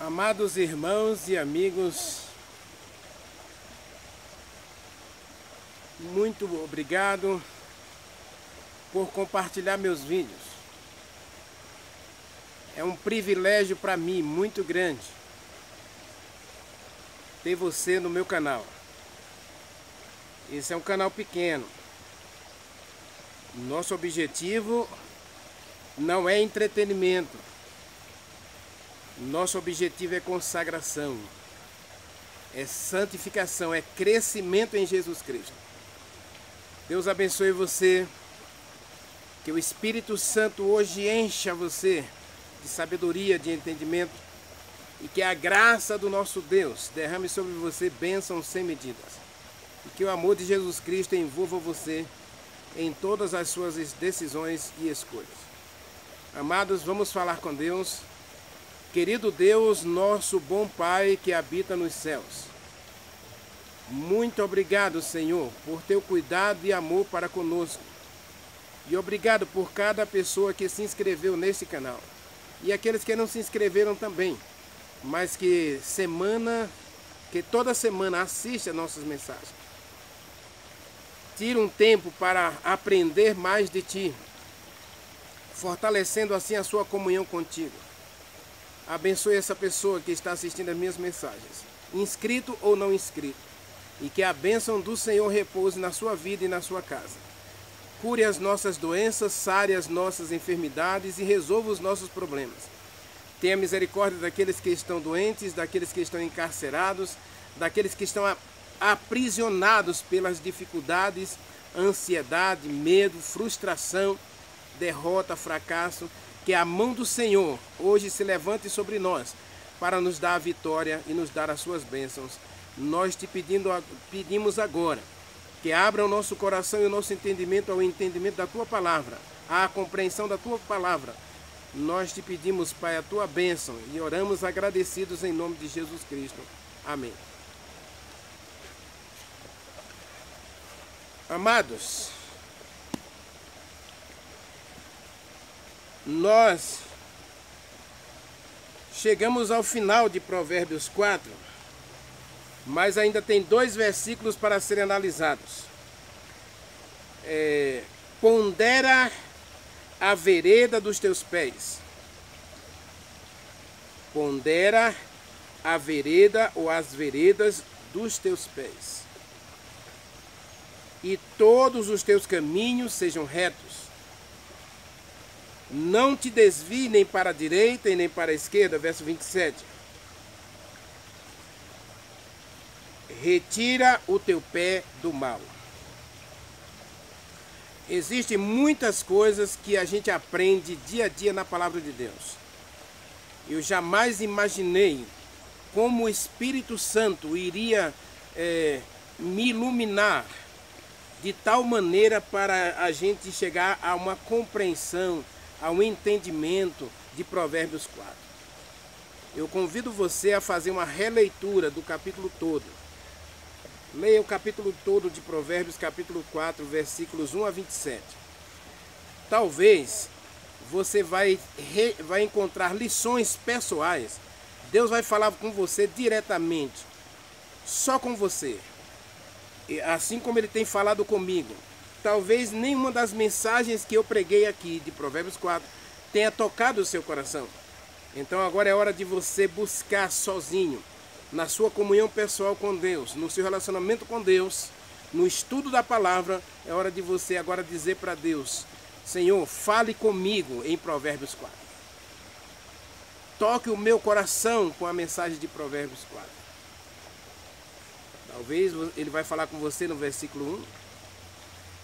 Amados irmãos e amigos, muito obrigado por compartilhar meus vídeos. É um privilégio para mim muito grande ter você no meu canal. Esse é um canal pequeno. Nosso objetivo não é entretenimento. Nosso objetivo é consagração, é santificação, é crescimento em Jesus Cristo. Deus abençoe você, que o Espírito Santo hoje encha você de sabedoria, de entendimento, e que a graça do nosso Deus derrame sobre você bênçãos sem medidas, e que o amor de Jesus Cristo envolva você em todas as suas decisões e escolhas. Amados, vamos falar com Deus. Querido Deus, nosso bom Pai que habita nos céus, muito obrigado, Senhor, por teu cuidado e amor para conosco. E obrigado por cada pessoa que se inscreveu nesse canal. E aqueles que não se inscreveram também, mas que toda semana assiste a nossas mensagens. Tira um tempo para aprender mais de Ti, fortalecendo assim a sua comunhão contigo. Abençoe essa pessoa que está assistindo as minhas mensagens, inscrito ou não inscrito, e que a bênção do Senhor repouse na sua vida e na sua casa. Cure as nossas doenças, sare as nossas enfermidades e resolva os nossos problemas. Tenha misericórdia daqueles que estão doentes, daqueles que estão encarcerados, daqueles que estão aprisionados pelas dificuldades, ansiedade, medo, frustração, derrota, fracasso. Que a mão do Senhor hoje se levante sobre nós para nos dar a vitória e nos dar as suas bênçãos. Nós te pedimos agora que abra o nosso coração e o nosso entendimento ao entendimento da Tua Palavra, à compreensão da Tua Palavra. Nós te pedimos, Pai, a Tua bênção e oramos agradecidos em nome de Jesus Cristo. Amém. Amados, nós chegamos ao final de Provérbios 4, mas ainda tem 2 versículos para serem analisados. Pondera a vereda dos teus pés. Pondera a vereda ou as veredas dos teus pés. E todos os teus caminhos sejam retos. Não te desvie nem para a direita e nem para a esquerda, verso 27. Retira o teu pé do mal. Existem muitas coisas que a gente aprende dia a dia na palavra de Deus. Eu jamais imaginei como o Espírito Santo iria me iluminar de tal maneira para a gente chegar a uma compreensão, a um entendimento de Provérbios 4. Eu convido você a fazer uma releitura do capítulo todo. Leia o capítulo todo de Provérbios, capítulo 4, versículos 1 a 27. Talvez você vai encontrar lições pessoais. Deus vai falar com você diretamente, só com você. Assim como Ele tem falado comigo. Talvez nenhuma das mensagens que eu preguei aqui de Provérbios 4 tenha tocado o seu coração. Então agora é hora de você buscar sozinho, na sua comunhão pessoal com Deus, no seu relacionamento com Deus, no estudo da palavra. É hora de você agora dizer para Deus: Senhor, fale comigo em Provérbios 4. Toque o meu coração com a mensagem de Provérbios 4. Talvez Ele vai falar com você no versículo 1.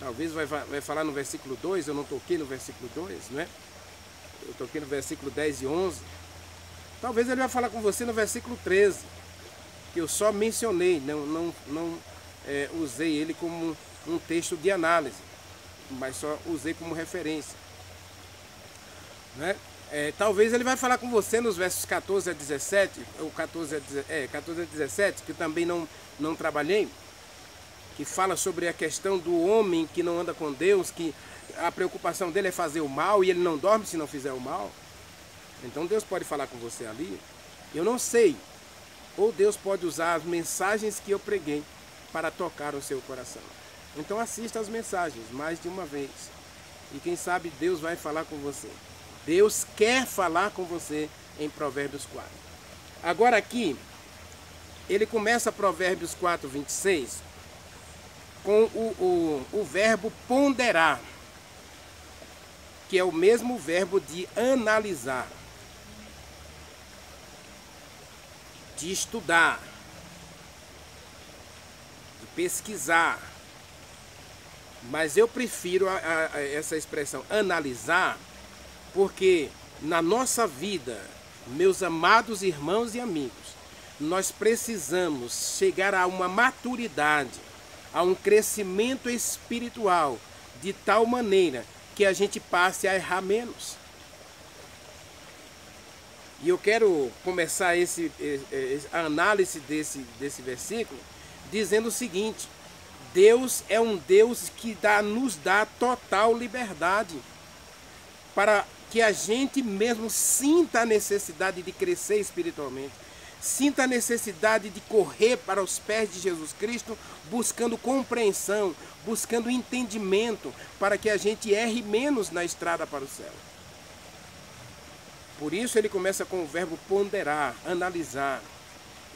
Talvez vai falar no versículo 2, eu não toquei no versículo 2, né? Eu toquei no versículo 10 e 11. Talvez Ele vai falar com você no versículo 13, que eu só mencionei, não usei ele como um texto de análise, mas só usei como referência, né? Talvez Ele vai falar com você nos versos 14 a 17, ou 14 a 17, que eu também não trabalhei, que fala sobre a questão do homem que não anda com Deus, que a preocupação dele é fazer o mal e ele não dorme se não fizer o mal. Então Deus pode falar com você ali. Eu não sei. Ou Deus pode usar as mensagens que eu preguei para tocar o seu coração. Então assista as mensagens mais de uma vez. E quem sabe Deus vai falar com você. Deus quer falar com você em Provérbios 4. Agora aqui, ele começa Provérbios 4, 26, com o verbo ponderar, que é o mesmo verbo de analisar, de estudar, de pesquisar. Mas eu prefiro essa expressão analisar, porque na nossa vida, meus amados irmãos e amigos, nós precisamos chegar a uma maturidade, a um crescimento espiritual, de tal maneira que a gente passe a errar menos. E eu quero começar a análise desse versículo dizendo o seguinte: Deus é um Deus que nos dá total liberdade para que a gente mesmo sinta a necessidade de crescer espiritualmente, sinta a necessidade de correr para os pés de Jesus Cristo, buscando compreensão, buscando entendimento, para que a gente erre menos na estrada para o céu. Por isso ele começa com o verbo ponderar, analisar.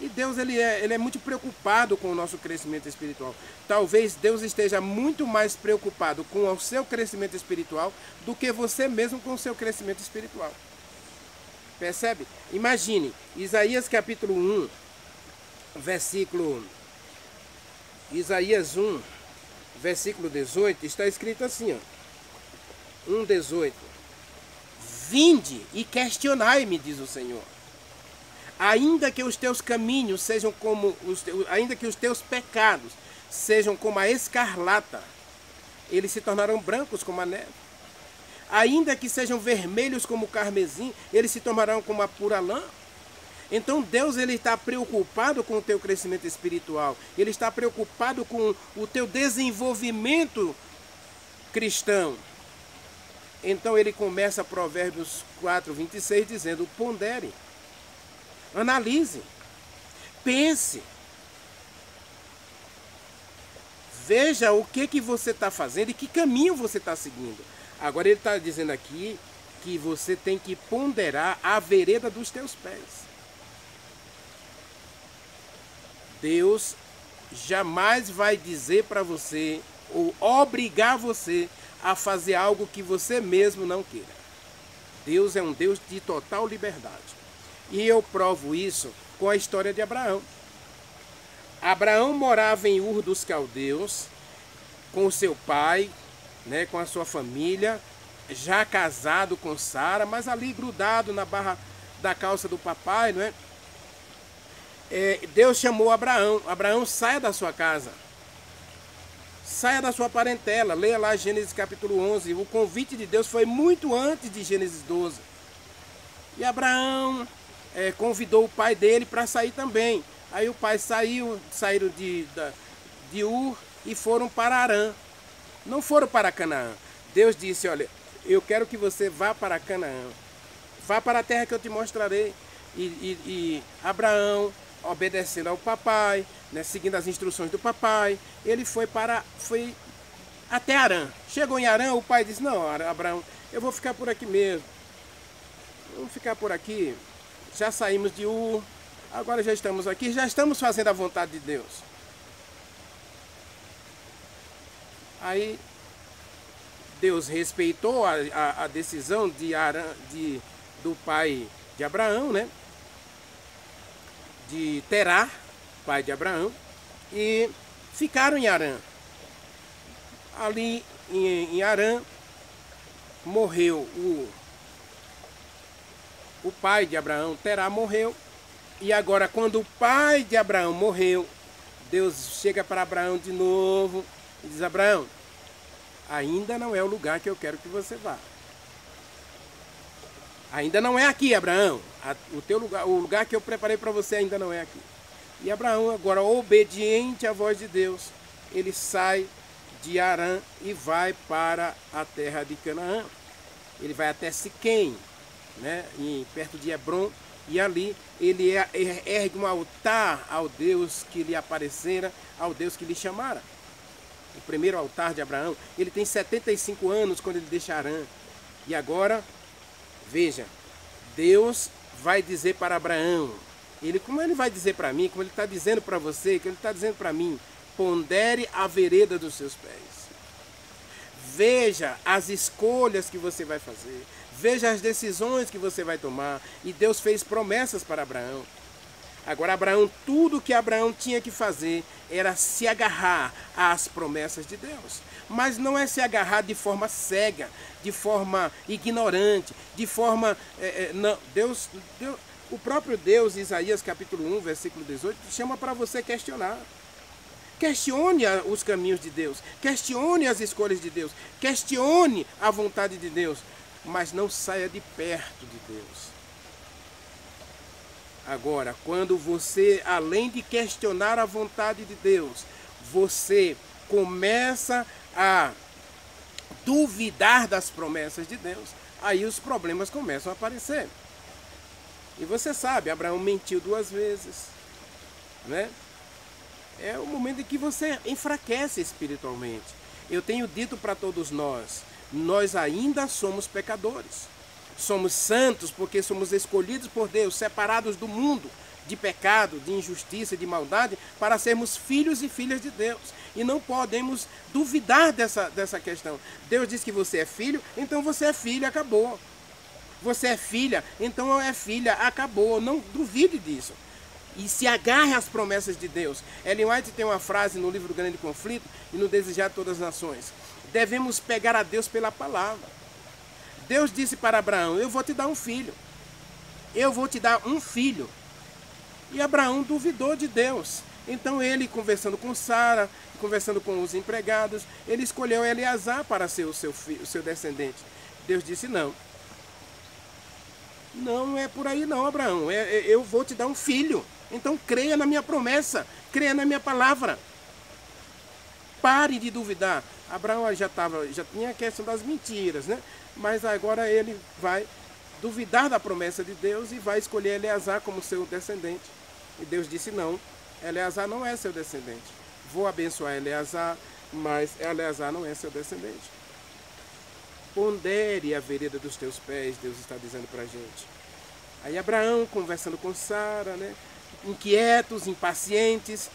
E Deus ele é muito preocupado com o nosso crescimento espiritual. Talvez Deus esteja muito mais preocupado com o seu crescimento espiritual do que você mesmo com o seu crescimento espiritual. Percebe? Imagine, Isaías capítulo 1, Isaías 1, versículo 18, está escrito assim, ó, 1:18. Vinde e questionai-me, diz o Senhor. Ainda que os teus caminhos sejam como ainda que os teus pecados sejam como a escarlata, eles se tornarão brancos como a neve. Ainda que sejam vermelhos como o carmesim, eles se tornarão como a pura lã. Então Deus ele está preocupado com o teu crescimento espiritual. Ele está preocupado com o teu desenvolvimento cristão. Então ele começa Provérbios 4, 26 dizendo: pondere, analise, pense, veja o que você está fazendo e que caminho você está seguindo. Agora ele está dizendo aqui que você tem que ponderar a vereda dos teus pés. Deus jamais vai dizer para você ou obrigar você a fazer algo que você mesmo não queira. Deus é um Deus de total liberdade. E eu provo isso com a história de Abraão. Abraão morava em Ur dos Caldeus com o seu pai, né, com a sua família, já casado com Sara, mas ali grudado na barra da calça do papai, não é? Deus chamou Abraão. Abraão, saia da sua casa, saia da sua parentela. Leia lá Gênesis capítulo 11. O convite de Deus foi muito antes de Gênesis 12. E Abraão convidou o pai dele para sair também. Aí o pai saíram de Ur e foram para Harã. Não foram para Canaã. Deus disse: olha, eu quero que você vá para Canaã. Vá para a terra que eu te mostrarei. E Abraão, obedecendo ao papai, né, seguindo as instruções do papai, ele foi até Harã. Chegou em Harã, o pai disse: não, Abraão, eu vou ficar por aqui mesmo. Vamos ficar por aqui. Já saímos de Ur, agora já estamos aqui, já estamos fazendo a vontade de Deus. Aí Deus respeitou a decisão do pai de Abraão, né? De Terá, pai de Abraão, e ficaram em Harã. Ali em Harã morreu o pai de Abraão, Terá, morreu. E agora, quando o pai de Abraão morreu, Deus chega para Abraão de novo e diz: Abraão, ainda não é o lugar que eu quero que você vá. Ainda não é aqui, Abraão. O lugar que eu preparei para você ainda não é aqui. E Abraão, agora obediente à voz de Deus, ele sai de Harã e vai para a terra de Canaã. Ele vai até Siquém, né, perto de Hebrom, E ali ele ergue um altar ao Deus que lhe aparecera, ao Deus que lhe chamara. O primeiro altar de Abraão, ele tem 75 anos quando ele deixa Harã. E agora, veja, Deus vai dizer para Abraão, como ele vai dizer para mim, como ele está dizendo para você, como ele está dizendo para mim, pondere a vereda dos seus pés. Veja as escolhas que você vai fazer. Veja as decisões que você vai tomar. E Deus fez promessas para Abraão. Agora, tudo que Abraão tinha que fazer era se agarrar às promessas de Deus. Mas não é se agarrar de forma cega, de forma ignorante, de forma... não, Deus, o próprio Deus, Isaías capítulo 1, versículo 18, chama para você questionar. Questione os caminhos de Deus, questione as escolhas de Deus, questione a vontade de Deus, mas não saia de perto de Deus. Agora, quando você, além de questionar a vontade de Deus, você começa a duvidar das promessas de Deus, aí os problemas começam a aparecer. E você sabe, Abraão mentiu 2 vezes, né? É o momento em que você enfraquece espiritualmente. Eu tenho dito para todos nós ainda somos pecadores. Somos santos porque somos escolhidos por Deus, separados do mundo, de pecado, de injustiça, de maldade, para sermos filhos e filhas de Deus. E não podemos duvidar dessa questão. Deus diz que você é filho, então você é filho, acabou. Você é filha, então é filha, acabou. Não duvide disso. E se agarre às promessas de Deus. Ellen White tem uma frase no livro Grande Conflito e no Desejar de Todas as Nações. Devemos pegar a Deus pela palavra. Deus disse para Abraão, eu vou te dar um filho. Eu vou te dar um filho. E Abraão duvidou de Deus. Então ele, conversando com Sara, conversando com os empregados, ele escolheu Eleazar para ser o seu descendente. Deus disse, não. Não é por aí não, Abraão. Eu vou te dar um filho. Então creia na minha promessa, creia na minha palavra. Pare de duvidar. Abraão já tinha a questão das mentiras, né? Mas agora ele vai duvidar da promessa de Deus e vai escolher Eleazar como seu descendente. E Deus disse não, Eleazar não é seu descendente. Vou abençoar Eleazar, mas Eleazar não é seu descendente. Pondere a vereda dos teus pés, Deus está dizendo para a gente. Aí Abraão conversando com Sara, né? Inquietos, impacientes.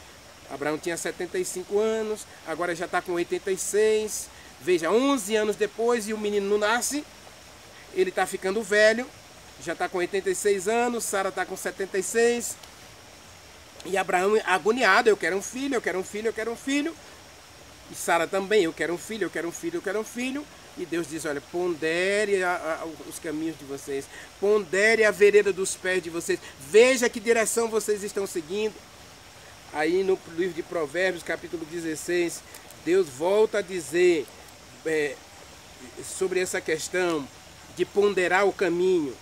Abraão tinha 75 anos, agora já está com 86. Veja, 11 anos depois e o menino não nasce. Ele está ficando velho, já está com 86 anos, Sara está com 76. E Abraão agoniado, eu quero um filho, eu quero um filho, eu quero um filho. E Sara também, eu quero um filho, eu quero um filho, eu quero um filho. E Deus diz, olha, pondere os caminhos de vocês, pondere a vereda dos pés de vocês, veja que direção vocês estão seguindo. Aí no livro de Provérbios, capítulo 16, Deus volta a dizer sobre essa questão de ponderar o caminho,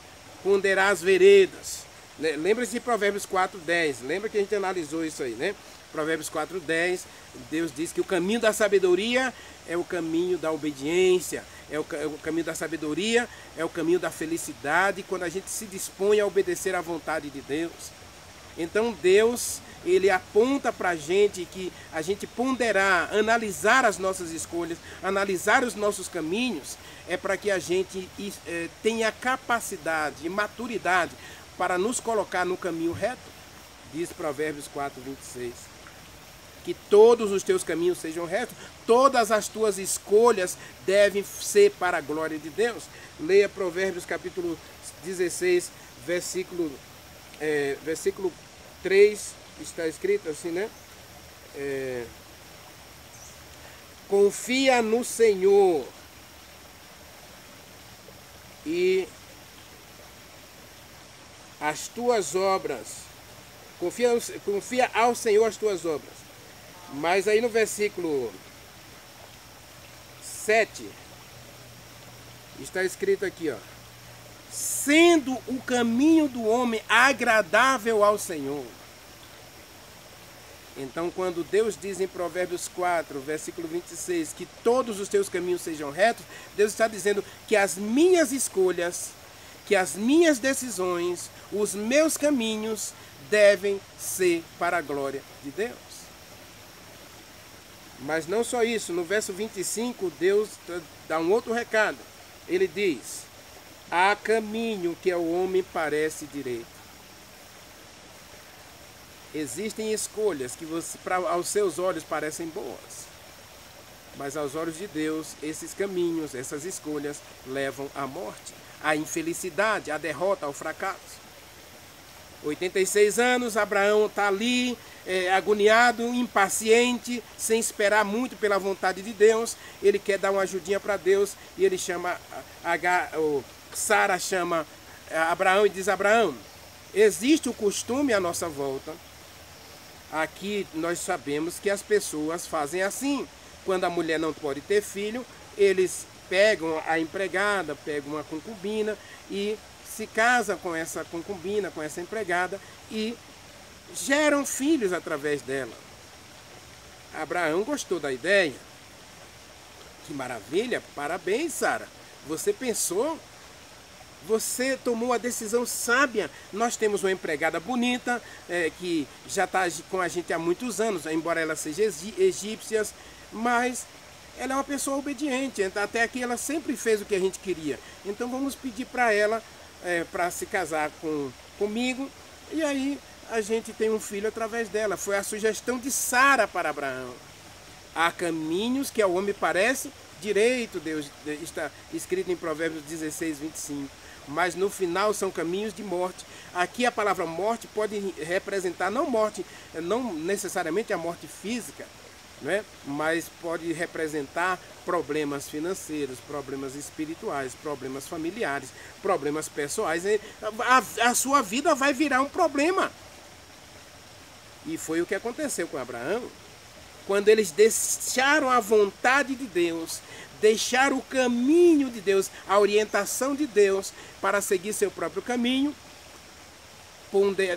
ponderar as veredas. Lembra-se de Provérbios 4:10, lembra que a gente analisou isso aí, né? Provérbios 4:10, Deus diz que o caminho da sabedoria é o caminho da obediência, é o caminho da sabedoria, é o caminho da felicidade, quando a gente se dispõe a obedecer à vontade de Deus. Então Deus, ele aponta para a gente que a gente ponderar, analisar as nossas escolhas, analisar os nossos caminhos, é para que a gente tenha capacidade e maturidade para nos colocar no caminho reto, diz Provérbios 4:26. Que todos os teus caminhos sejam retos, todas as tuas escolhas devem ser para a glória de Deus. Leia Provérbios capítulo 16, versículo 3, está escrito assim, né? Confia no Senhor e as tuas obras, confia ao Senhor as tuas obras. Mas aí no versículo 7, está escrito aqui, ó, sendo o caminho do homem agradável ao Senhor. Então, quando Deus diz em Provérbios 4, versículo 26, que todos os teus caminhos sejam retos, Deus está dizendo que as minhas escolhas, que as minhas decisões, os meus caminhos devem ser para a glória de Deus. Mas não só isso, no verso 25, Deus dá um outro recado. Ele diz: há caminho que ao homem parece direito. Existem escolhas que aos seus olhos parecem boas, mas aos olhos de Deus, esses caminhos, essas escolhas levam à morte, à infelicidade, à derrota, ao fracasso. 86 anos, Abraão está ali, agoniado, impaciente, sem esperar muito pela vontade de Deus. Ele quer dar uma ajudinha para Deus e ele chama, Sara chama Abraão e diz: Abraão, existe o costume à nossa volta. Aqui nós sabemos que as pessoas fazem assim. Quando a mulher não pode ter filho, eles pegam a empregada, pegam uma concubina e se casa com essa concubina, com essa empregada, e geram filhos através dela. Abraão gostou da ideia. Que maravilha, parabéns, Sara. Você pensou, você tomou a decisão sábia. Nós temos uma empregada bonita, que já está com a gente há muitos anos, embora ela seja egípcia, mas ela é uma pessoa obediente. Até aqui ela sempre fez o que a gente queria. Então vamos pedir para ela para se casar comigo, e aí a gente tem um filho através dela. Foi a sugestão de Sara para Abraão. Há caminhos que ao homem parece direito, Deus está escrito em Provérbios 16, 25, mas no final são caminhos de morte. Aqui a palavra morte pode representar não necessariamente a morte física, né? Mas pode representar problemas financeiros, problemas espirituais, problemas familiares, problemas pessoais. A sua vida vai virar um problema. E foi o que aconteceu com Abraão. Quando eles deixaram a vontade de Deus, deixaram o caminho de Deus, a orientação de Deus para seguir seu próprio caminho,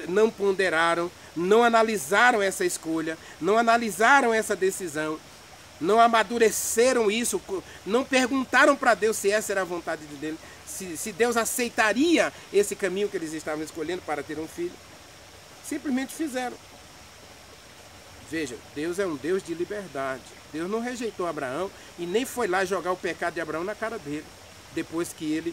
não ponderaram, não analisaram essa escolha, não analisaram essa decisão, não amadureceram isso, não perguntaram para Deus se essa era a vontade de Deus, se Deus aceitaria esse caminho que eles estavam escolhendo para ter um filho. Simplesmente fizeram. Veja, Deus é um Deus de liberdade. Deus não rejeitou Abraão e nem foi lá jogar o pecado de Abraão na cara dele, depois que ele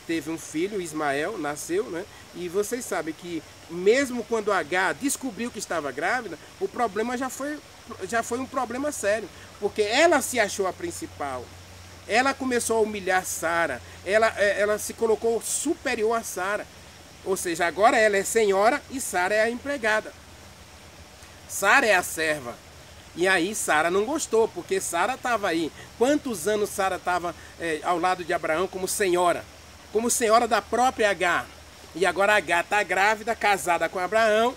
teve um filho, Ismael, nasceu, né? E vocês sabem que mesmo quando Agar descobriu que estava grávida, o problema já foi um problema sério, porque ela se achou a principal. Ela começou a humilhar Sara, ela se colocou superior a Sara. Ou seja, agora ela é senhora e Sara é a empregada. Sara é a serva. E aí Sara não gostou, porque Sara estava aí. Quantos anos Sara estava ao lado de Abraão como senhora da própria Agar. E agora Agar está grávida, casada com Abraão,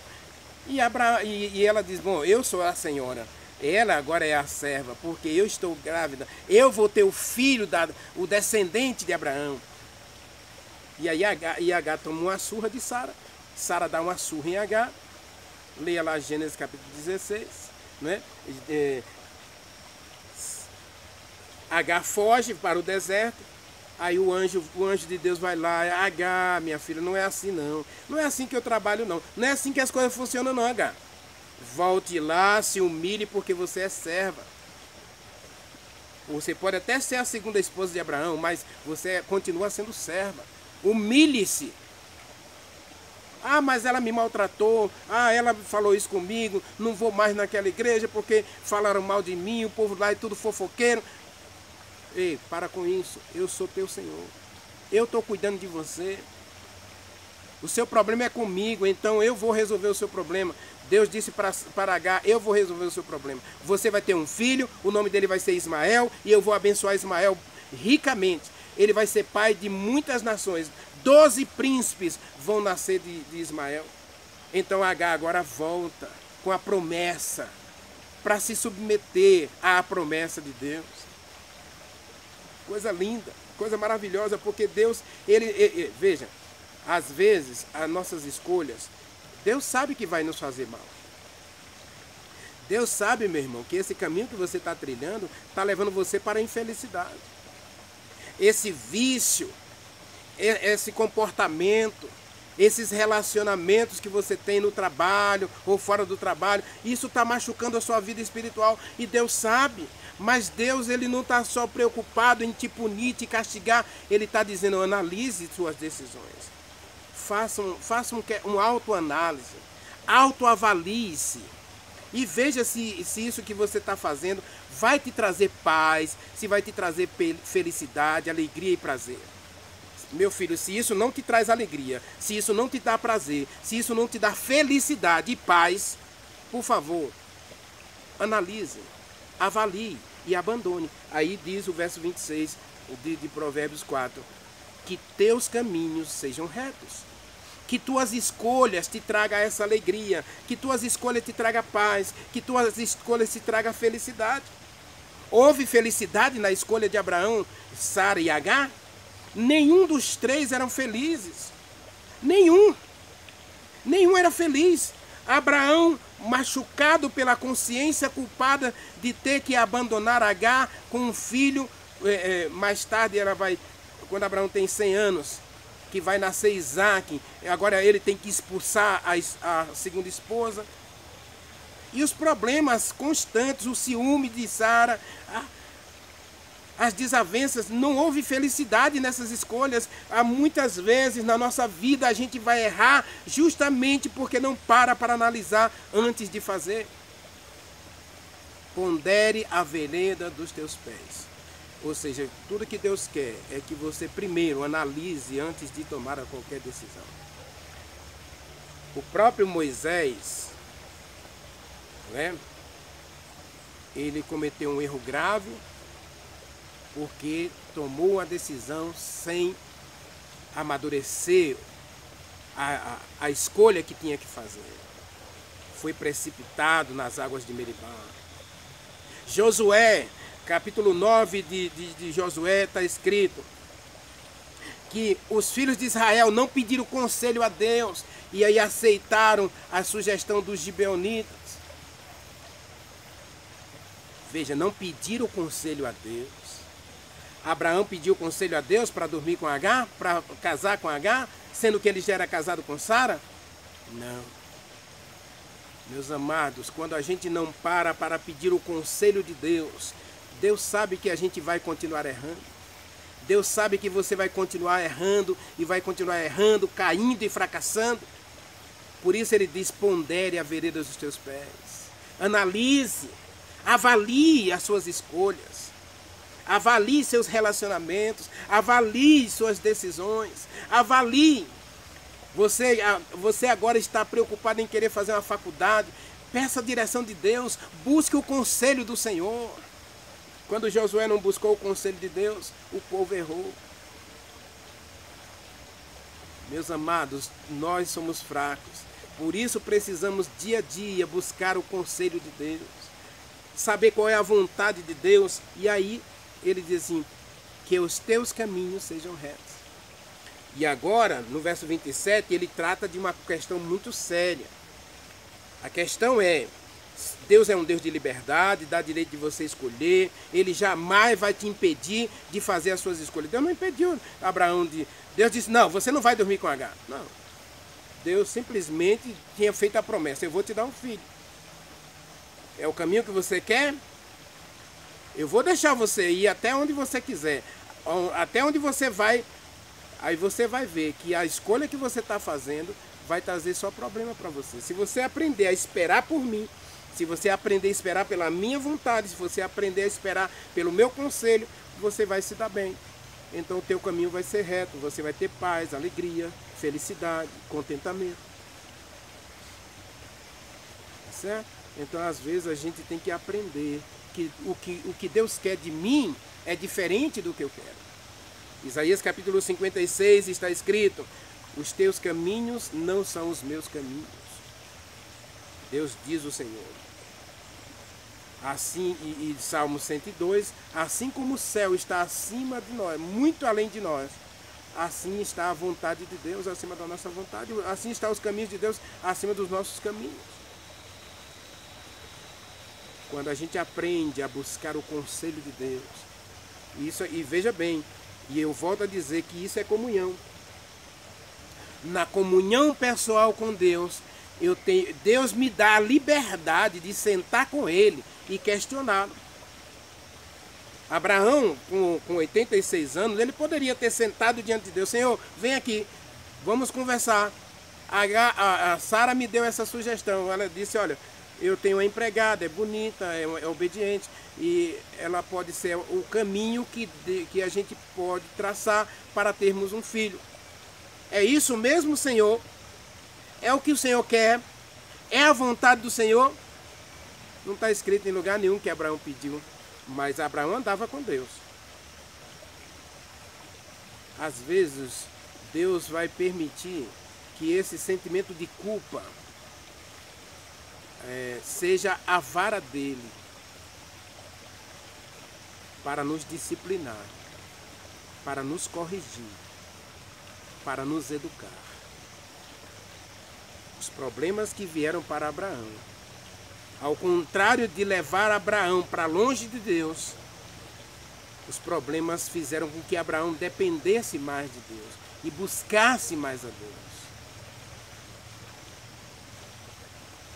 e ela diz: bom, eu sou a senhora, ela agora é a serva, porque eu estou grávida, eu vou ter o filho, o descendente de Abraão. E aí Agar toma uma surra de Sara. Sara dá uma surra em Agar. Leia lá Gênesis capítulo 16, né? Agar foge para o deserto. Aí o anjo de Deus vai lá: Agar, minha filha, não é assim não. Não é assim que eu trabalho não. Não é assim que as coisas funcionam não, Agar. Volte lá, se humilhe, porque você é serva. Você pode até ser a segunda esposa de Abraão, mas você continua sendo serva. Humilhe-se. Ah, mas ela me maltratou. Ah, ela falou isso comigo. Não vou mais naquela igreja porque falaram mal de mim. O povo lá é tudo fofoqueiro. Ei, para com isso. Eu sou teu Senhor. Eu estou cuidando de você. O seu problema é comigo, então eu vou resolver o seu problema. Deus disse para Agar: eu vou resolver o seu problema. Você vai ter um filho, o nome dele vai ser Ismael, e eu vou abençoar Ismael ricamente. Ele vai ser pai de muitas nações. 12 príncipes vão nascer de Ismael. Então Agar agora volta com a promessa, para se submeter à promessa de Deus. Coisa linda, coisa maravilhosa, porque Deus, veja, às vezes as nossas escolhas, Deus sabe que vai nos fazer mal. Deus sabe, meu irmão, que esse caminho que você está trilhando está levando você para a infelicidade. Esse vício, esse comportamento, esses relacionamentos que você tem no trabalho ou fora do trabalho, isso está machucando a sua vida espiritual e Deus sabe. Mas Deus, ele não está só preocupado em te punir, te castigar, ele está dizendo, analise suas decisões. Faça uma autoanálise, autoavalie-se e veja se isso que você está fazendo vai te trazer paz, se vai te trazer felicidade, alegria e prazer. Meu filho, se isso não te traz alegria, se isso não te dá prazer, se isso não te dá felicidade e paz, por favor, analise, avalie e abandone. Aí diz o verso 26 de Provérbios 4, que teus caminhos sejam retos, que tuas escolhas te tragam essa alegria, que tuas escolhas te tragam paz, que tuas escolhas te tragam felicidade. Houve felicidade na escolha de Abraão, Sara e Agar? Nenhum dos três eram felizes. Nenhum era feliz. Abraão, machucado pela consciência culpada de ter que abandonar Agar com um filho, mais tarde quando Abraão tem 100 anos, que vai nascer Isaac, agora ele tem que expulsar a segunda esposa. E os problemas constantes, o ciúme de Sara, as desavenças, não houve felicidade nessas escolhas. Há muitas vezes na nossa vida a gente vai errar justamente porque não para analisar antes de fazer. Pondere a vereda dos teus pés. Ou seja, tudo que Deus quer é que você primeiro analise antes de tomar qualquer decisão. O próprio Moisés, ele cometeu um erro grave porque tomou a decisão sem amadurecer a escolha que tinha que fazer. Foi precipitado nas águas de Meribá. Josué, capítulo 9 de Josué, está escrito que os filhos de Israel não pediram conselho a Deus e aí aceitaram a sugestão dos gibeonitas. Veja, não pediram conselho a Deus. Abraão pediu conselho a Deus para dormir com Agar, para casar com Agar, sendo que ele já era casado com Sara? Não. Meus amados, quando a gente não para pedir o conselho de Deus, Deus sabe que a gente vai continuar errando. Deus sabe que você vai continuar errando e vai continuar errando, caindo e fracassando. Por isso ele diz, pondere a vereda dos teus pés. Analise, avalie as suas escolhas. Avalie seus relacionamentos, avalie suas decisões, avalie. Você agora está preocupado em querer fazer uma faculdade, peça a direção de Deus, busque o conselho do Senhor. Quando Josué não buscou o conselho de Deus, o povo errou. Meus amados, nós somos fracos, por isso precisamos dia a dia buscar o conselho de Deus, saber qual é a vontade de Deus, e aí ele diz assim, que os teus caminhos sejam retos. E agora, no verso 27, ele trata de uma questão muito séria. A questão é, Deus é um Deus de liberdade, dá direito de você escolher, ele jamais vai te impedir de fazer as suas escolhas. Deus não impediu Abraão Deus disse, não, você não vai dormir com Agar. Não. Deus simplesmente tinha feito a promessa, eu vou te dar um filho. É o caminho que você quer? Eu vou deixar você ir até onde você quiser, até onde você vai, aí você vai ver que a escolha que você está fazendo vai trazer só problema para você. Se você aprender a esperar por mim, se você aprender a esperar pela minha vontade, se você aprender a esperar pelo meu conselho, você vai se dar bem. Então o teu caminho vai ser reto, você vai ter paz, alegria, felicidade, contentamento. Certo? Então às vezes a gente tem que aprender que o que Deus quer de mim é diferente do que eu quero. Isaías capítulo 56 está escrito, os teus caminhos não são os meus caminhos. Deus diz o Senhor. Assim, e Salmo 102, assim como o céu está acima de nós, muito além de nós, assim está a vontade de Deus acima da nossa vontade, assim estão os caminhos de Deus acima dos nossos caminhos. Quando a gente aprende a buscar o conselho de Deus, e veja bem, e eu volto a dizer que isso é comunhão. na comunhão pessoal com Deus, Deus me dá a liberdade de sentar com Ele e questioná-lo. Abraão, com 86 anos, ele poderia ter sentado diante de Deus: Senhor, vem aqui, vamos conversar. A Sara me deu essa sugestão. Ela disse: olha, eu tenho uma empregada, é bonita, é obediente, e ela pode ser o caminho que a gente pode traçar para termos um filho. É isso mesmo, Senhor? É o que o Senhor quer? É a vontade do Senhor? Não está escrito em lugar nenhum que Abraão pediu, mas Abraão andava com Deus. Às vezes, Deus vai permitir que esse sentimento de culpa seja a vara dele para nos disciplinar, para nos corrigir, para nos educar. Os problemas que vieram para Abraão, ao contrário de levar Abraão para longe de Deus, os problemas fizeram com que Abraão dependesse mais de Deus e buscasse mais a Deus.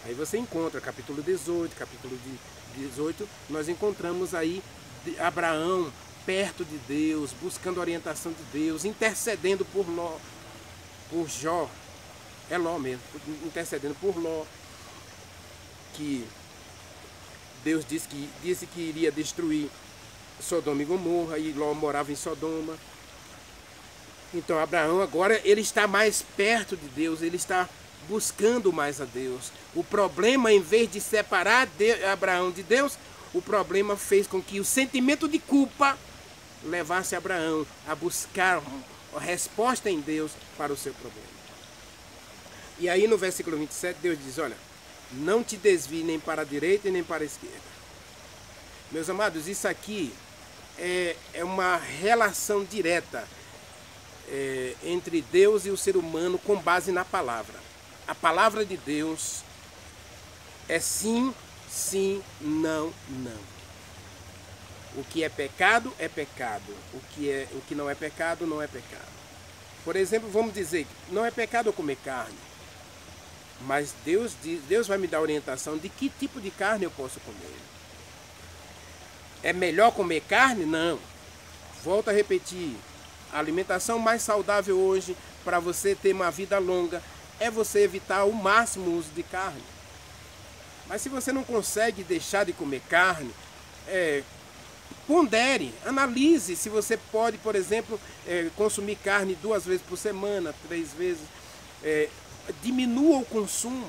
Aí você encontra capítulo 18, nós encontramos aí Abraão perto de Deus, buscando a orientação de Deus, intercedendo por Jó, é Ló mesmo, intercedendo por Ló, que Deus disse que iria destruir Sodoma e Gomorra, e Ló morava em Sodoma. Então Abraão agora ele está mais perto de Deus, ele está buscando mais a Deus. O problema, em vez de separar Abraão de Deus, o problema fez com que o sentimento de culpa levasse Abraão a buscar a resposta em Deus para o seu problema. E aí no versículo 27 Deus diz: olha, não te desvie nem para a direita e nem para a esquerda. Meus amados, isso aqui é uma relação direta entre Deus e o ser humano com base na palavra. A palavra de Deus é sim, sim, não, não. O que é pecado é pecado. O que não é pecado não é pecado. Por exemplo, vamos dizer que não é pecado eu comer carne. Mas Deus vai me dar orientação de que tipo de carne eu posso comer. É melhor comer carne? Não. Volto a repetir. A alimentação mais saudável hoje para você ter uma vida longa é você evitar ao máximo o uso de carne. Mas se você não consegue deixar de comer carne, pondere, analise se você pode, por exemplo, consumir carne 2 vezes por semana, 3 vezes. Diminua o consumo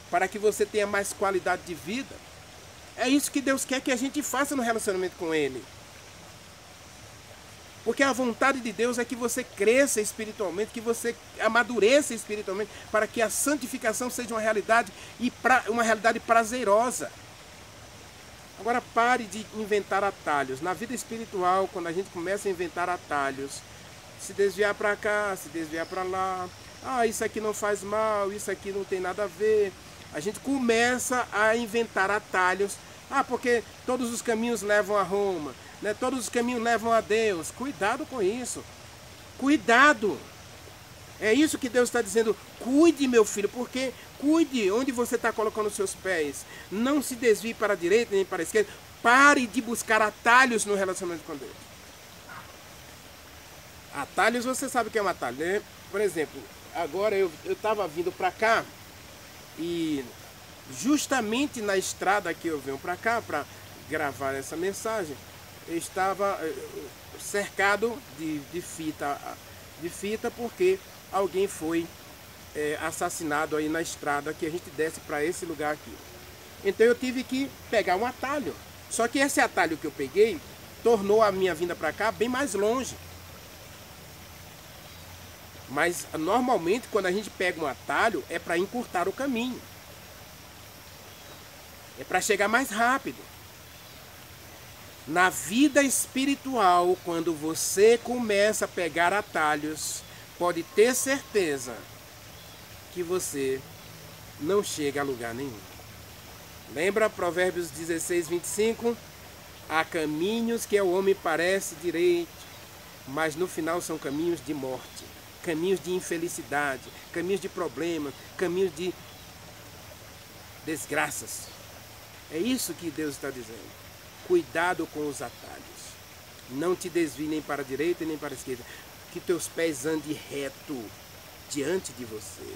para que você tenha mais qualidade de vida. É isso que Deus quer que a gente faça no relacionamento com Ele. Porque a vontade de Deus é que você cresça espiritualmente, que você amadureça espiritualmente, para que a santificação seja uma realidade e uma realidade prazerosa. Agora pare de inventar atalhos. Na vida espiritual, quando a gente começa a inventar atalhos, se desviar para cá, se desviar para lá, isso aqui não faz mal, isso aqui não tem nada a ver. A gente começa a inventar atalhos. Porque todos os caminhos levam a Roma, né? Todos os caminhos levam a Deus. Cuidado com isso. Cuidado. É isso que Deus está dizendo. Cuide, meu filho, porque cuide onde você está colocando os seus pés. Não se desvie para a direita nem para a esquerda. Pare de buscar atalhos no relacionamento com Deus. Atalhos, você sabe o que é um atalho, né? Por exemplo, agora eu estava vindo para cá e justamente na estrada que eu venho para cá para gravar essa mensagem, eu estava cercado de fita porque alguém foi assassinado aí na estrada que a gente desce para esse lugar aqui. Então eu tive que pegar um atalho. Só que esse atalho que eu peguei tornou a minha vinda para cá bem mais longe. Mas normalmente quando a gente pega um atalho é para encurtar o caminho. É para chegar mais rápido. Na vida espiritual, quando você começa a pegar atalhos, pode ter certeza que você não chega a lugar nenhum. Lembra Provérbios 16, 25? Há caminhos que ao homem parece direito, mas no final são caminhos de morte. caminhos de infelicidade, caminhos de problemas, caminhos de desgraças. É isso que Deus está dizendo. Cuidado com os atalhos. Não te desvie nem para a direita nem para a esquerda. Que teus pés andem reto diante de você.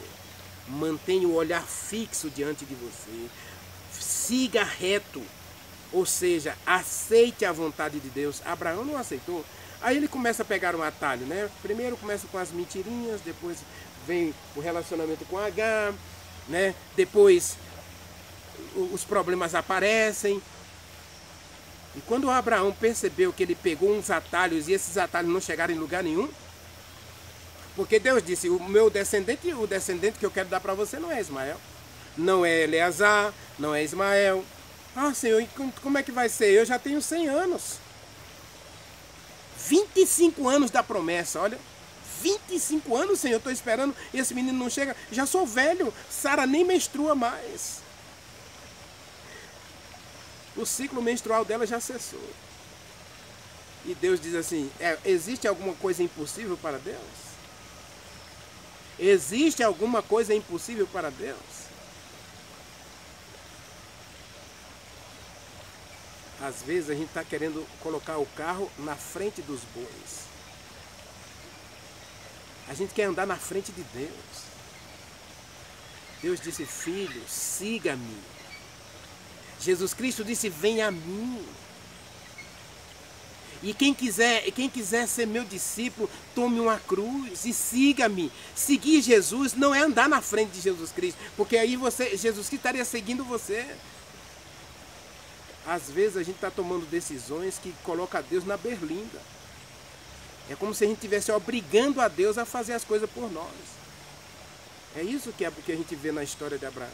Mantenha o olhar fixo diante de você. Siga reto. Ou seja, aceite a vontade de Deus. Abraão não aceitou. Aí ele começa a pegar um atalho, né? Primeiro começa com as mentirinhas, depois vem o relacionamento com Agar, né? Depois os problemas aparecem. E quando Abraão percebeu que ele pegou uns atalhos e esses atalhos não chegaram em lugar nenhum, porque Deus disse, o descendente que eu quero dar para você não é Ismael, não é Eleazar, não é Ismael. Ah, Senhor, como é que vai ser? Eu já tenho 100 anos. 25 anos da promessa, olha. 25 anos, Senhor, eu estou esperando e esse menino não chega. Já sou velho, Sara nem menstrua mais. O ciclo menstrual dela já cessou. E Deus diz assim, existe alguma coisa impossível para Deus? Existe alguma coisa impossível para Deus? Às vezes a gente está querendo colocar o carro na frente dos bois. A gente quer andar na frente de Deus. Deus disse, filho, siga-me. Jesus Cristo disse, venha a mim. E quem quiser ser meu discípulo, tome uma cruz e siga-me. Seguir Jesus não é andar na frente de Jesus Cristo, porque aí Jesus Cristo estaria seguindo você. Às vezes a gente está tomando decisões que colocam a Deus na berlinda. É como se a gente estivesse obrigando a Deus a fazer as coisas por nós. É isso que a gente vê na história de Abraão.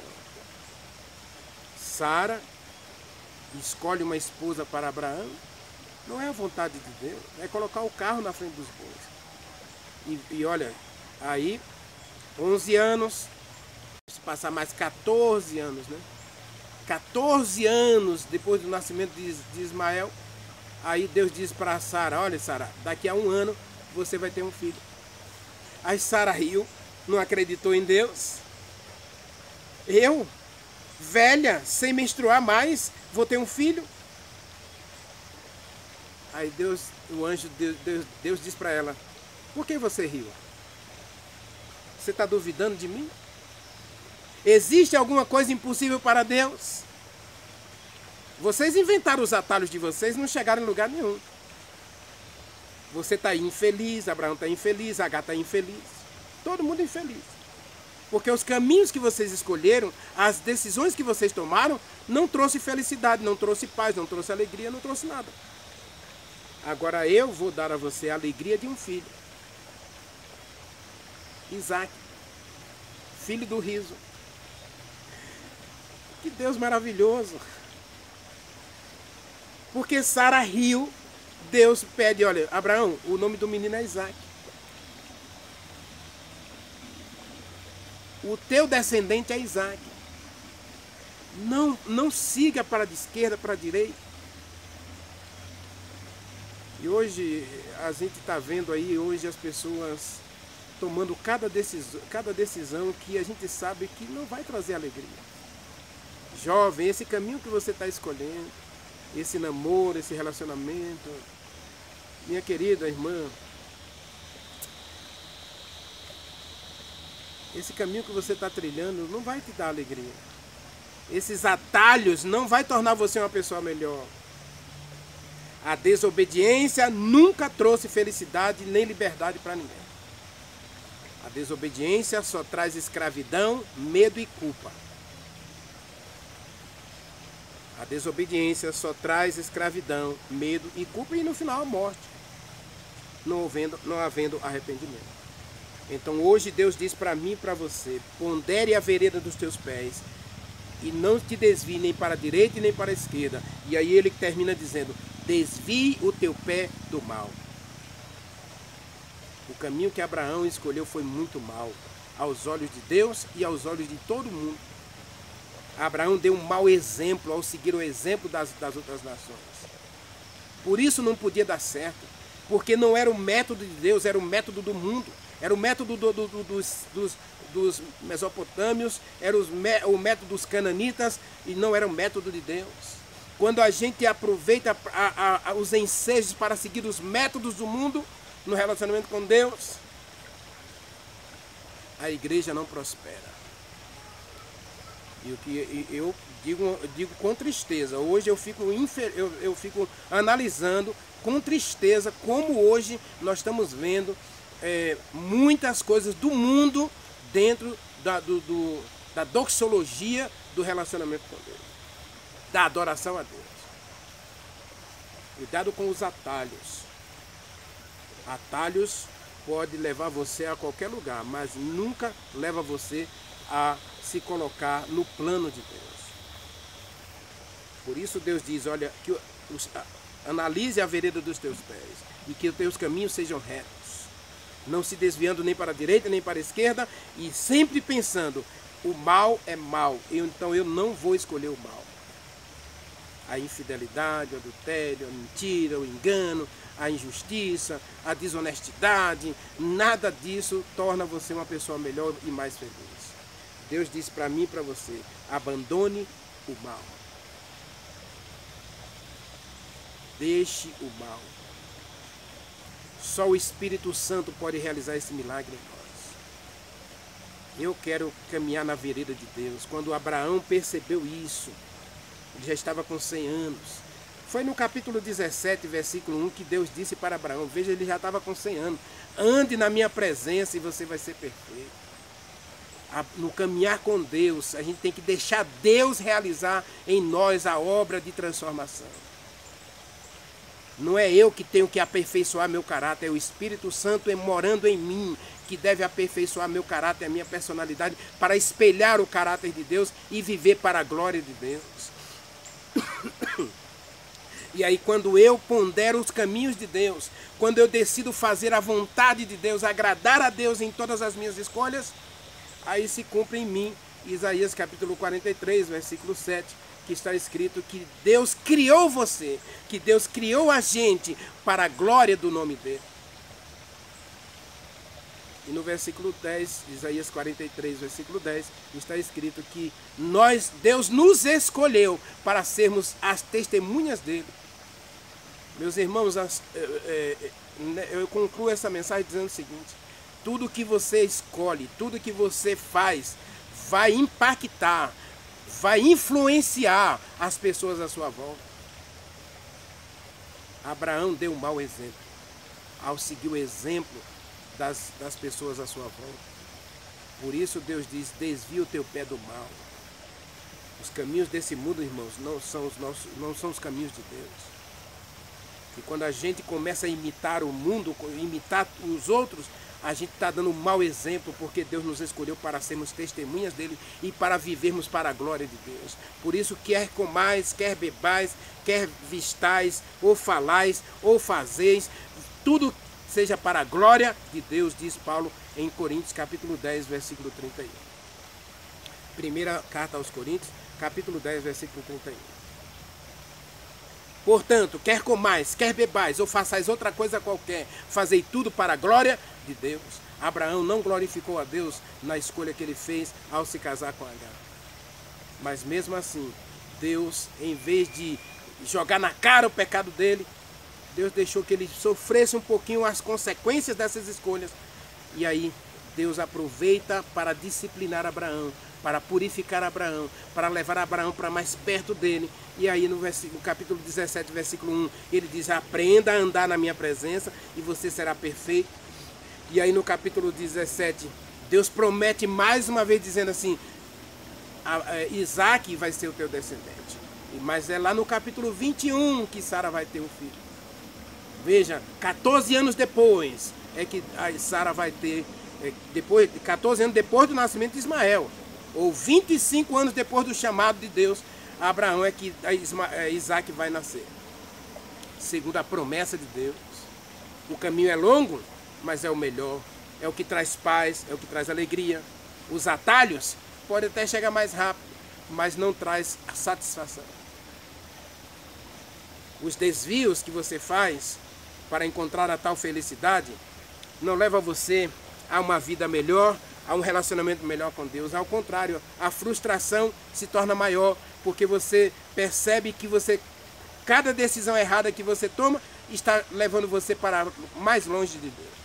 Sara escolhe uma esposa para Abraão. Não é a vontade de Deus, é colocar o carro na frente dos bois. E olha, aí 11 anos, se passar mais 14 anos, né? 14 anos depois do nascimento de Ismael, aí Deus diz para Sara, olha Sara, daqui a 1 ano você vai ter um filho. Aí Sara riu, não acreditou em Deus. Eu, velha, sem menstruar mais, vou ter um filho? Aí Deus diz para ela, por que você riu? Você está duvidando de mim? Existe alguma coisa impossível para Deus? Vocês inventaram os atalhos de vocês e não chegaram em lugar nenhum. Você está infeliz, Abraão está infeliz, Agar está infeliz. Todo mundo infeliz. Porque os caminhos que vocês escolheram, as decisões que vocês tomaram, não trouxe felicidade, não trouxe paz, não trouxe alegria, não trouxe nada. Agora eu vou dar a você a alegria de um filho. Isaac, filho do riso. Que Deus maravilhoso. Porque Sara riu, Deus pede, olha, Abraão, o nome do menino é Isaac. O teu descendente é Isaac. Não siga para a esquerda, para a direita. E hoje a gente está vendo aí, hoje as pessoas tomando cada decisão que a gente sabe que não vai trazer alegria. Jovem, esse caminho que você está escolhendo, esse namoro, esse relacionamento, minha querida irmã, esse caminho que você está trilhando não vai te dar alegria. Esses atalhos não vai tornar você uma pessoa melhor. A desobediência nunca trouxe felicidade nem liberdade para ninguém. A desobediência só traz escravidão, medo e culpa. A desobediência só traz escravidão, medo e culpa e no final a morte, não havendo arrependimento. Então hoje Deus diz para mim e para você, pondere a vereda dos teus pés e não te desvie nem para a direita e nem para a esquerda. E aí ele termina dizendo, desvie o teu pé do mal. O caminho que Abraão escolheu foi muito mal, aos olhos de Deus e aos olhos de todo mundo. Abraão deu um mau exemplo ao seguir o exemplo das outras nações. Por isso não podia dar certo, porque não era o método de Deus, era o método do mundo. Era o método dos mesopotâmios, era o método dos cananitas e não era o método de Deus. Quando a gente aproveita os ensejos para seguir os métodos do mundo no relacionamento com Deus, a igreja não prospera. E o que eu digo com tristeza, hoje eu fico analisando com tristeza como hoje nós estamos vendo muitas coisas do mundo dentro da doxologia do relacionamento com Deus, da adoração a Deus. Cuidado com os atalhos. Atalhos pode levar você a qualquer lugar, mas nunca leva você a se colocar no plano de Deus. Por isso Deus diz, olha, analise a vereda dos teus pés e que os teus caminhos sejam retos, não se desviando nem para a direita nem para a esquerda e sempre pensando, o mal é mal, então eu não vou escolher o mal. A infidelidade, o adultério, a mentira, o engano, a injustiça, a desonestidade, nada disso torna você uma pessoa melhor e mais feliz. Deus disse para mim e para você, abandone o mal. Deixe o mal. Só o Espírito Santo pode realizar esse milagre em nós. Eu quero caminhar na vereda de Deus. Quando Abraão percebeu isso, ele já estava com 100 anos. Foi no capítulo 17, versículo 1, que Deus disse para Abraão, veja, ele já estava com 100 anos. Ande na minha presença e você vai ser perfeito. No caminhar com Deus, a gente tem que deixar Deus realizar em nós a obra de transformação. Não é eu que tenho que aperfeiçoar meu caráter, é o Espírito Santo morando em mim que deve aperfeiçoar meu caráter, a minha personalidade, para espelhar o caráter de Deus e viver para a glória de Deus. E aí quando eu pondero os caminhos de Deus, quando eu decido fazer a vontade de Deus, agradar a Deus em todas as minhas escolhas, aí se cumpre em mim Isaías capítulo 43, versículo 7, que está escrito que Deus criou você, que Deus criou a gente para a glória do nome dele. E no versículo 10, Isaías 43, versículo 10, está escrito que Deus nos escolheu para sermos as testemunhas dele. Meus irmãos, eu concluo essa mensagem dizendo o seguinte, tudo que você escolhe, tudo que você faz, vai impactar, vai influenciar as pessoas à sua volta. Abraão deu um mau exemplo ao seguir o exemplo das pessoas à sua volta. Por isso Deus diz, desvia o teu pé do mal. Os caminhos desse mundo, irmãos, não são os caminhos de Deus. E quando a gente começa a imitar o mundo, imitar os outros, a gente está dando um mau exemplo, porque Deus nos escolheu para sermos testemunhas dele e para vivermos para a glória de Deus. Por isso, quer comais, quer bebais, quer vistais, ou falais, ou fazeis, tudo seja para a glória de Deus, diz Paulo em Coríntios, capítulo 10, versículo 31. Primeira carta aos Coríntios, capítulo 10, versículo 31. Portanto, quer comais, quer bebais, ou façais outra coisa qualquer, fazei tudo para a glória de Deus. Abraão não glorificou a Deus na escolha que ele fez ao se casar com Agar. Mas mesmo assim, Deus, em vez de jogar na cara o pecado dele, Deus deixou que ele sofresse um pouquinho as consequências dessas escolhas. E aí, Deus aproveita para disciplinar Abraão, para purificar Abraão, para levar Abraão para mais perto dele. E aí no capítulo 17, versículo 1, ele diz, aprenda a andar na minha presença e você será perfeito. E aí no capítulo 17, Deus promete mais uma vez dizendo assim, Isaac vai ser o teu descendente. Mas é lá no capítulo 21 que Sara vai ter um filho. Veja, 14 anos depois é que Sara vai ter, 14 anos depois do nascimento de Ismael, ou 25 anos depois do chamado de Deus, Abraão é que Isaac vai nascer. Segundo a promessa de Deus. O caminho é longo, mas é o melhor. É o que traz paz, é o que traz alegria. Os atalhos podem até chegar mais rápido, mas não traz a satisfação. Os desvios que você faz para encontrar a tal felicidade não leva você a uma vida melhor, a um relacionamento melhor com Deus. Ao contrário, a frustração se torna maior, porque você percebe que cada decisão errada que você toma está levando você para mais longe de Deus.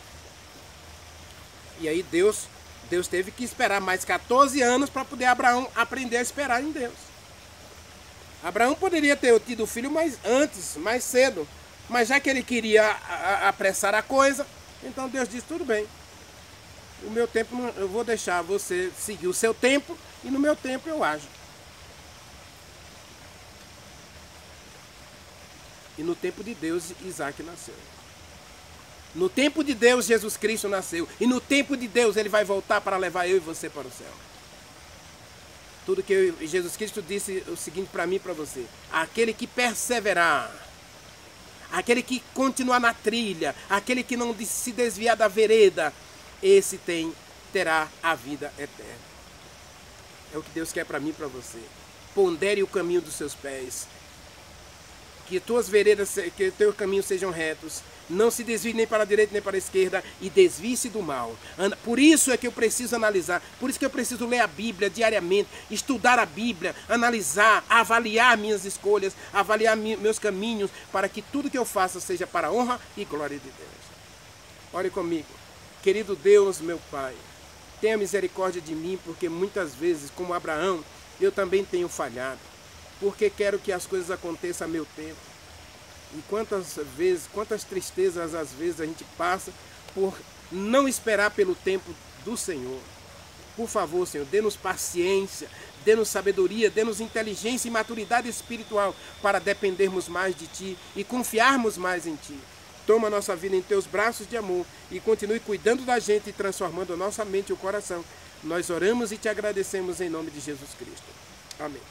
E aí Deus teve que esperar mais 14 anos para poder Abraão aprender a esperar em Deus. Abraão poderia ter tido o filho antes, mais cedo, mas já que ele queria apressar a coisa, então Deus disse, tudo bem. O meu tempo, eu vou deixar você seguir o seu tempo e no meu tempo eu ajo. E no tempo de Deus, Isaac nasceu. No tempo de Deus, Jesus Cristo nasceu. E no tempo de Deus, Ele vai voltar para levar eu e você para o céu. Tudo que Jesus Cristo disse o seguinte para mim e para você. Aquele que perseverar, aquele que continuar na trilha, aquele que não se desviar da vereda, esse terá a vida eterna. É o que Deus quer para mim e para você. Pondere o caminho dos seus pés. Que tuas veredas, que teus caminhos sejam retos. Não se desvie nem para a direita nem para a esquerda e desvie-se do mal. Por isso é que eu preciso analisar, por isso que eu preciso ler a Bíblia diariamente, estudar a Bíblia, analisar, avaliar minhas escolhas, avaliar meus caminhos, para que tudo que eu faça seja para a honra e glória de Deus. Ore comigo. Querido Deus, meu Pai, tenha misericórdia de mim, porque muitas vezes, como Abraão, eu também tenho falhado, porque quero que as coisas aconteçam a meu tempo. E quantas tristezas às vezes a gente passa por não esperar pelo tempo do Senhor. Por favor, Senhor, dê-nos paciência, dê-nos sabedoria, dê-nos inteligência e maturidade espiritual para dependermos mais de Ti e confiarmos mais em Ti. Toma a nossa vida em Teus braços de amor e continue cuidando da gente e transformando a nossa mente e o coração. Nós oramos e Te agradecemos em nome de Jesus Cristo. Amém.